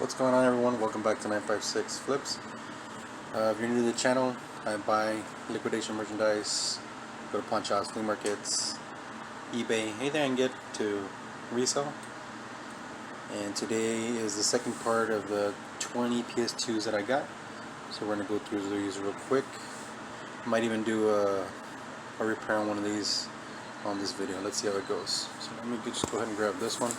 What's going on, everyone? Welcome back to 956 Flips. If you're new to the channel, I buy liquidation merchandise, go to pawn shops, flea markets, eBay, anything I can get to resell. And today is the second part of the 20 PS2s that I got. So we're going to go through these real quick. Might even do a repair on one of these on this video. Let's see how it goes. So let me just go ahead and grab this one.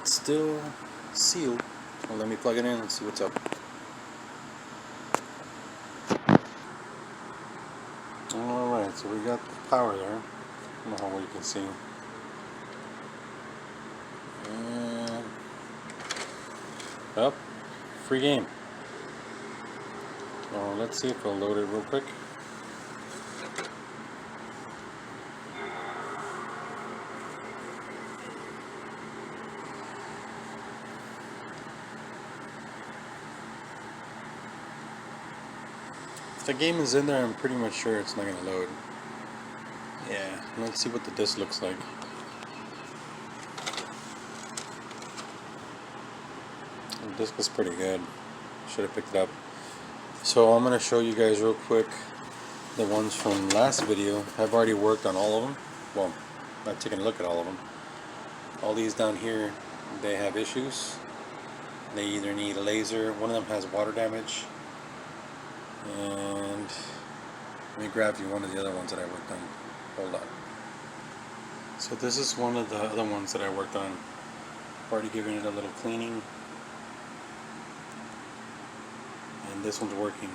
It's still sealed. Well, let me plug it in and see what's up. Alright, so we got the power there. I don't know how well you can see. And up, free game. So let's see if it'll load it real quick. If the game is in there, I'm pretty much sure it's not going to load. Yeah, let's see what the disc looks like. The disc is pretty good. Should have picked it up. So I'm going to show you guys real quick the ones from last video. I've already worked on all of them. Well, I've taken a look at all of them. All these down here, they have issues. They either need a laser. One of them has water damage. And let me grab you one of the other ones that I worked on. Hold on. So this is one of the other ones that I worked on. Already given it a little cleaning. And this one's working.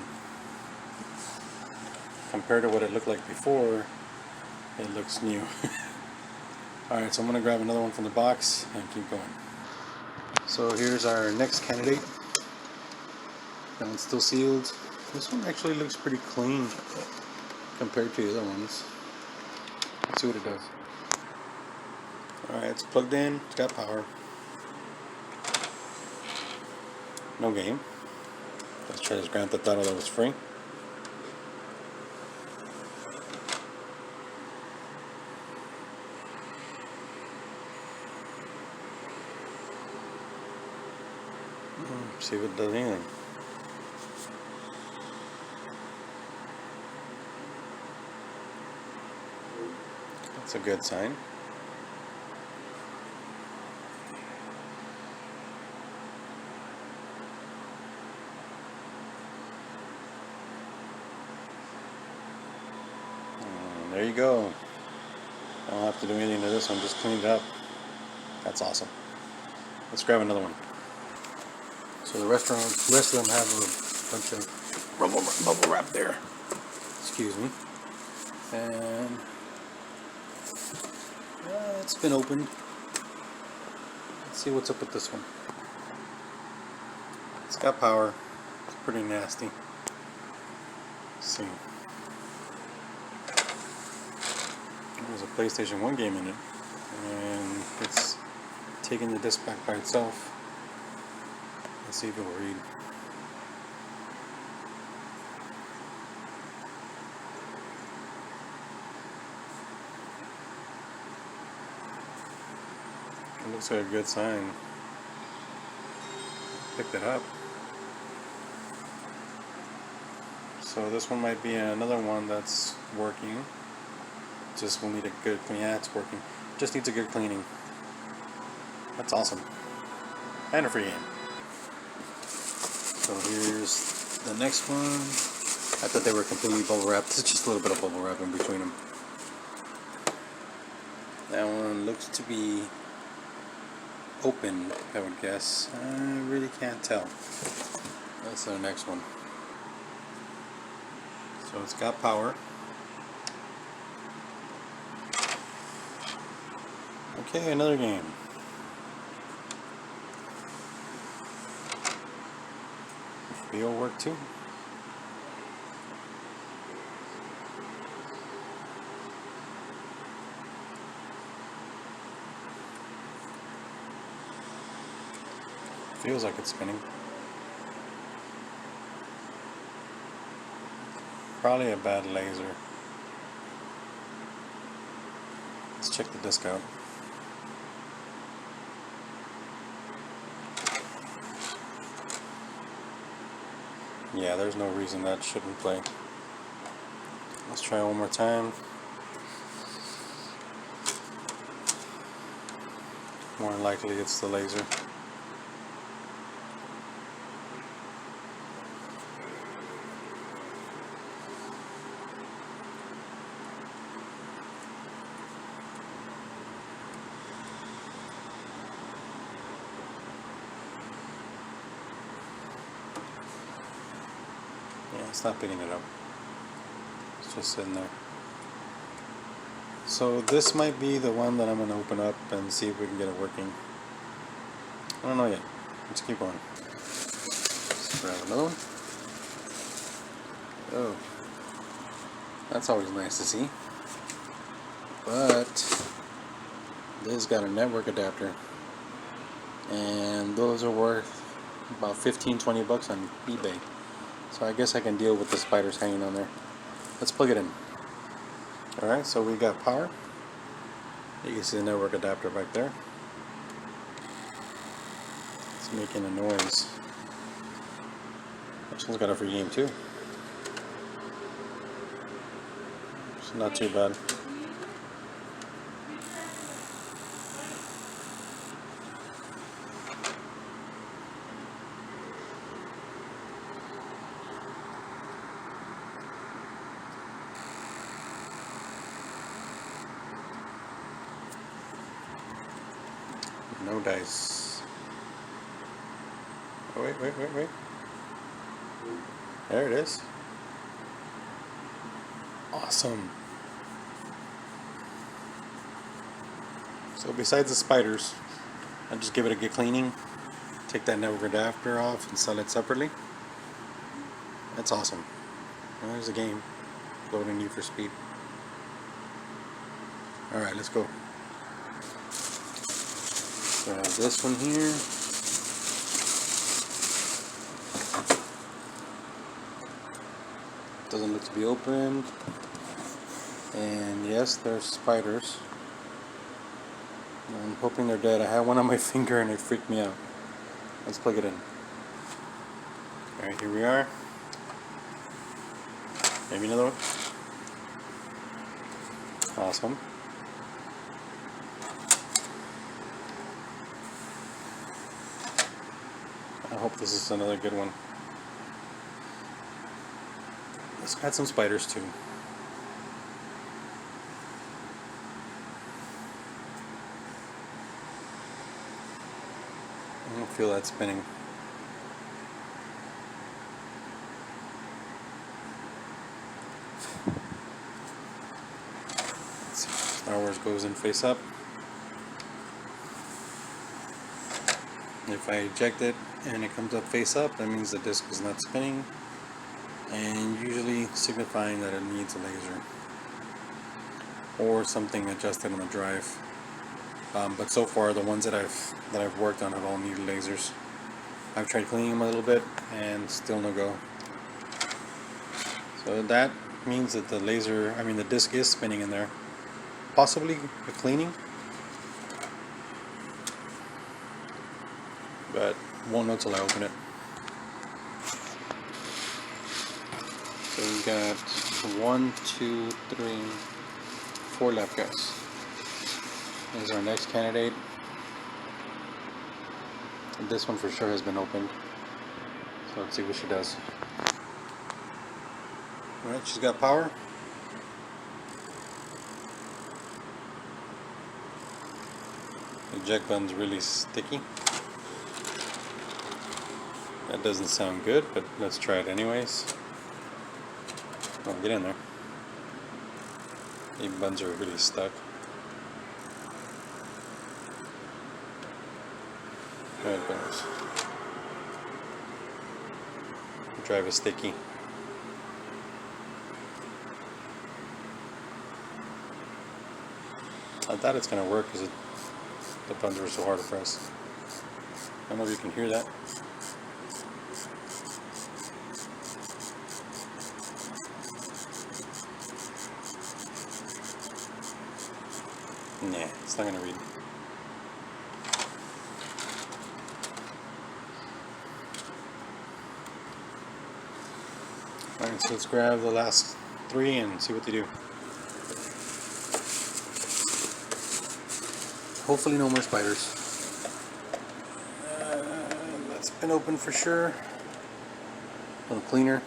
Compared to what it looked like before, it looks new. Alright, so I'm going to grab another one from the box and keep going. So here's our next candidate. That one's still sealed. This one actually looks pretty clean compared to the other ones. Let's see what it does. Alright, it's plugged in, it's got power. No game. Let's try this Grand Theft Auto that was free. See if it does anything. That's a good sign. There you go. I don't have to do anything to this one, just clean it up. That's awesome. Let's grab another one. So the rest of them have a bunch of bubble wrap there. Excuse me. And it's been opened. Let's see what's up with this one. It's got power. It's pretty nasty. Let's see. There's a PlayStation 1 game in it, and it's taking the disc back by itself. Let's see if it will read. It looks like a good sign. Picked it up. So this one might be another one that's working. Just will need a good clean. Yeah, it's working. Just needs a good cleaning. That's awesome. And a free game. So here's the next one. I thought they were completely bubble wrapped. There's just a little bit of bubble wrap in between them. That one looks to be open, I would guess. I really can't tell. That's the next one. So it's got power. Okay, another game. Video work too. Feels like it's spinning. Probably a bad laser. Let's check the disc out. Yeah, there's no reason that shouldn't play. Let's try one more time. More than likely it's the laser. Yeah, it's not picking it up. It's just sitting there. So this might be the one that I'm going to open up and see if we can get it working. I don't know yet. Let's keep going. Let's grab another one. Oh, that's always nice to see. But this got a network adapter, and those are worth about 15-20 bucks on eBay. So I guess I can deal with the spiders hanging on there. Let's plug it in. Alright, so we got power. You can see the network adapter right there. It's making a noise. This one's got a free game too. It's not too bad. No dice. Oh, wait. There it is. Awesome. So besides the spiders, I just give it a good cleaning, take that network adapter off and sell it separately. That's awesome. Well, there's a game. Loading Need for Speed. Alright, let's go. Grab this one here. Doesn't look to be open. And yes, there's spiders. I'm hoping they're dead. I had one on my finger and it freaked me out. Let's plug it in. Alright, here we are. Maybe another one. Awesome. I hope this is another good one. It's got some spiders too. I don't feel that spinning. Let's see. Star Wars goes in face up. If I eject it and it comes up face up, that means the disc is not spinning, and usually signifying that it needs a laser or something adjusted on the drive. But so far, the ones that I've worked on have all needed lasers. I've tried cleaning them a little bit, and still no go. So that means that the disc is spinning in there. Possibly a cleaning, but won't know till I open it. So we got 1, 2, 3, 4 left, guys. This is our next candidate. And this one for sure has been opened. So let's see what she does. Alright, she's got power. The eject button's really sticky. That doesn't sound good, but let's try it anyways. Oh, get in there. The buttons are really stuck. There it goes. The drive is sticky. I thought it's going to work because the buttons were so hard to press. I don't know if you can hear that. Nah, it's not going to read. Alright, so let's grab the last 3 and see what they do. Hopefully no more spiders. That's been open for sure. A little cleaner.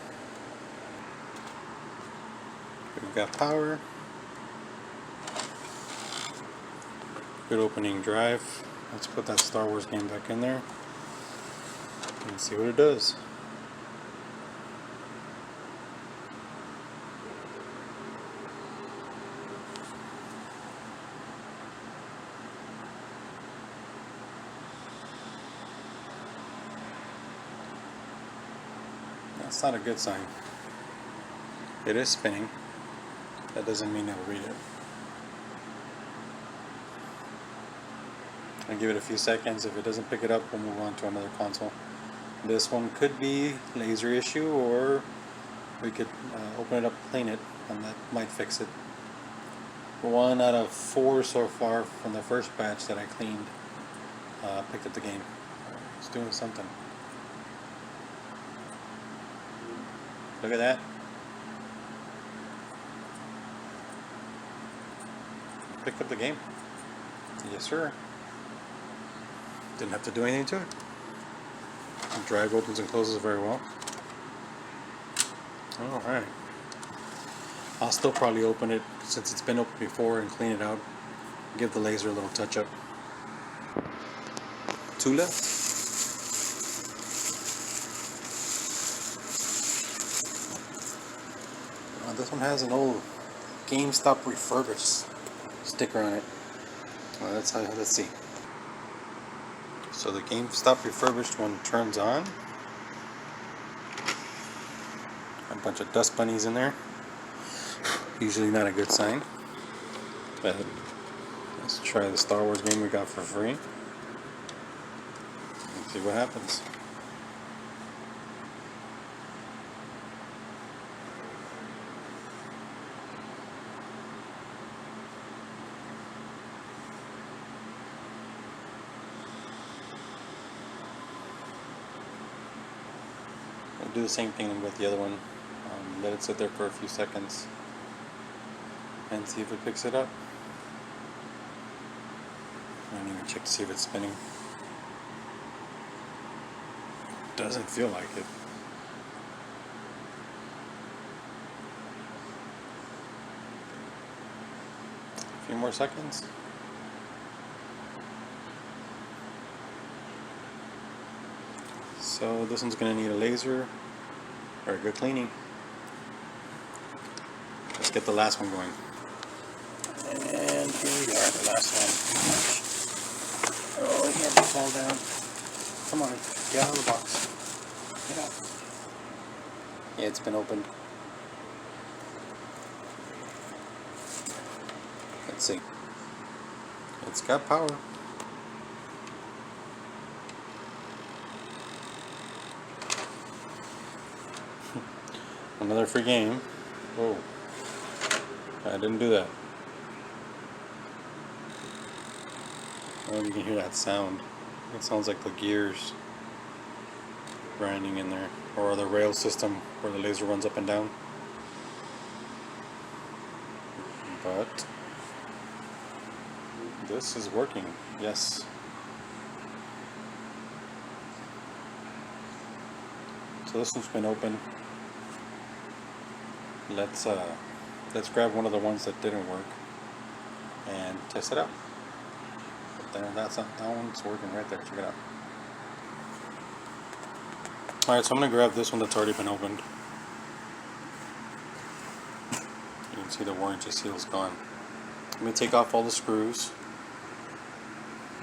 We've got power. Good opening drive. Let's put that Star Wars game back in there and see what it does. That's not a good sign. It is spinning. That doesn't mean it'll read it. I'll give it a few seconds. If it doesn't pick it up, we'll move on to another console. This one could be laser issue, or we could open it up, clean it, and that might fix it. 1 out of 4 so far from the first batch that I cleaned picked up the game. It's doing something. Look at that. Picked up the game. Yes, sir. Didn't have to do anything to it. The drive opens and closes very well. Alright. I'll still probably open it since it's been opened before and clean it out. Give the laser a little touch up. 2 left. This one has an old GameStop refurbished sticker on it. Let's see. So the GameStop refurbished one turns on. A bunch of dust bunnies in there. Usually not a good sign. But let's try the Star Wars game we got for free. Let's see what happens. We'll do the same thing with the other one. Let it sit there for a few seconds and see if it picks it up. I didn't even check to see if it's spinning. Doesn't feel like it. A few more seconds. So this one's going to need a laser or a good cleaning. Let's get the last one going. And here we are, the last one. Oh, he had to fall down. Come on, get out of the box. Get out. Yeah, it's been opened. Let's see. It's got power. Another free game. Whoa. I didn't do that. Oh, you can hear that sound. It sounds like the gears grinding in there, or the rail system where the laser runs up and down. But this is working. Yes. So this one's been open. Let's grab one of the ones that didn't work and test it out. But there, that one's working right there. Check it out. Alright, so I'm going to grab this one that's already been opened. You can see the warranty seal's gone. Let me take off all the screws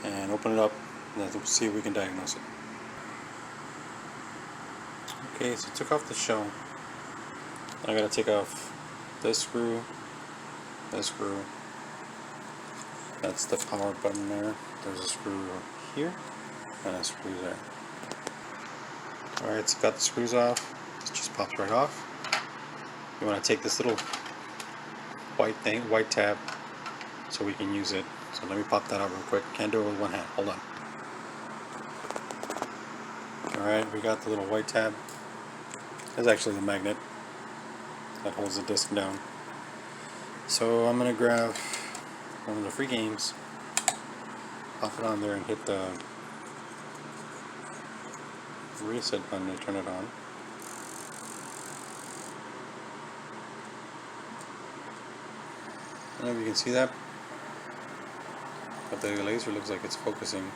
and open it up, and then see if we can diagnose it. Okay, so I took off the shell. I gotta take off this screw, that's the power button there, there's a screw here, and a screw there. Alright, so got the screws off, it just pops right off. You want to take this little white tab, so we can use it. So let me pop that out real quick, can't do it with one hand, hold on. Alright, we got the little white tab, that's actually the magnet. that holds the disc down. So I'm gonna grab one of the free games, pop it on there, and hit the reset button to turn it on. I don't know if you can see that, but the laser looks like it's focusing.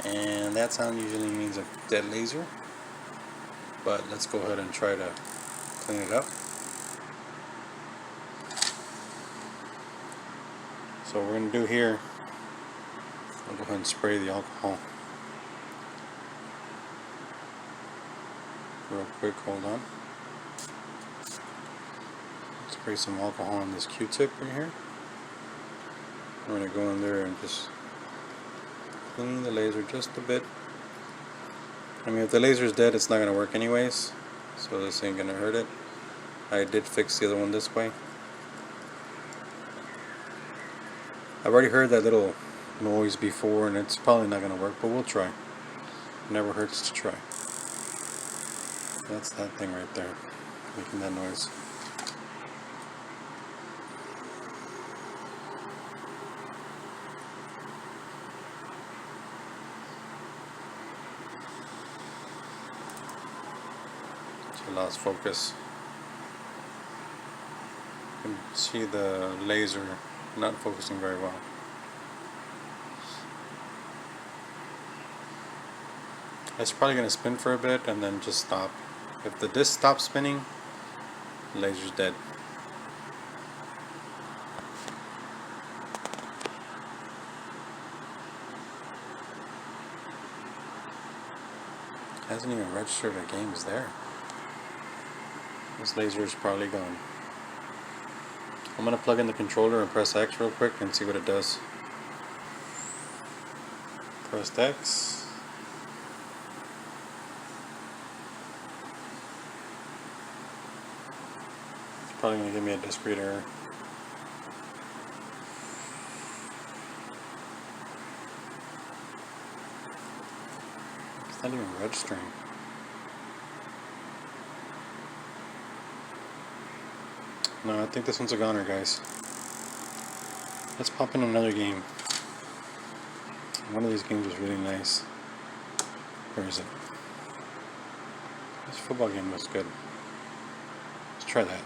And that sound usually means a dead laser, but let's go ahead and try to clean it up. So what we're going to do here, I'll go ahead and spray the alcohol real quick. Hold on. Spray some alcohol on this Q-tip right here. We're going to go in there and just clean the laser just a bit. I mean, if the laser is dead, it's not going to work anyways, so this ain't going to hurt it. I did fix the other one this way. I've already heard that little noise before, and it's probably not going to work, but we'll try. Never hurts to try. That's that thing right there, making that noise. Lost focus. You can see the laser not focusing very well. It's probably going to spin for a bit and then just stop. If the disc stops spinning, the laser's dead. Hasn't even registered a game is there. This laser is probably gone. I'm going to plug in the controller and press X real quick and see what it does. Pressed X. It's probably going to give me a discrete error. It's not even registering. No, I think this one's a goner, guys. Let's pop in another game. One of these games was really nice. Where is it? This football game looks good. Let's try that.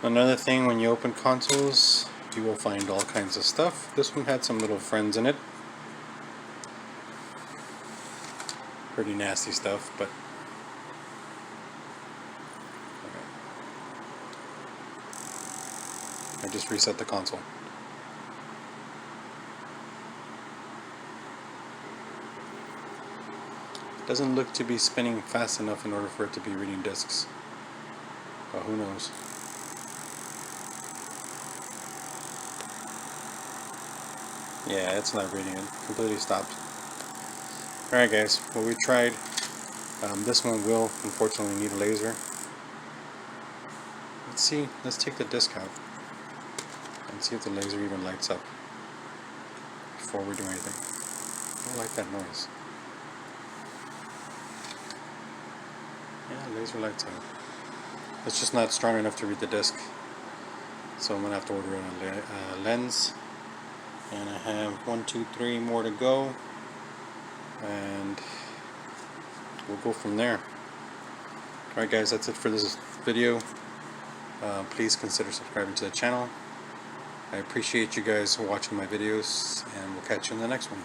Another thing, when you open consoles, you will find all kinds of stuff. This one had some little friends in it. Pretty nasty stuff, but I just reset the console. Doesn't look to be spinning fast enough in order for it to be reading discs. But who knows? Yeah, it's not reading it. Completely stopped. Alright guys, well we tried. This one will unfortunately need a laser. Let's see, let's take the disc out and see if the laser even lights up before we do anything. I don't like that noise. Yeah, laser lights out. It's just not strong enough to read the disc. So I'm going to have to order a lens. And I have 1, 2, 3 more to go. And we'll go from there. Alright guys, that's it for this video. Please consider subscribing to the channel. I appreciate you guys watching my videos, and we'll catch you in the next one.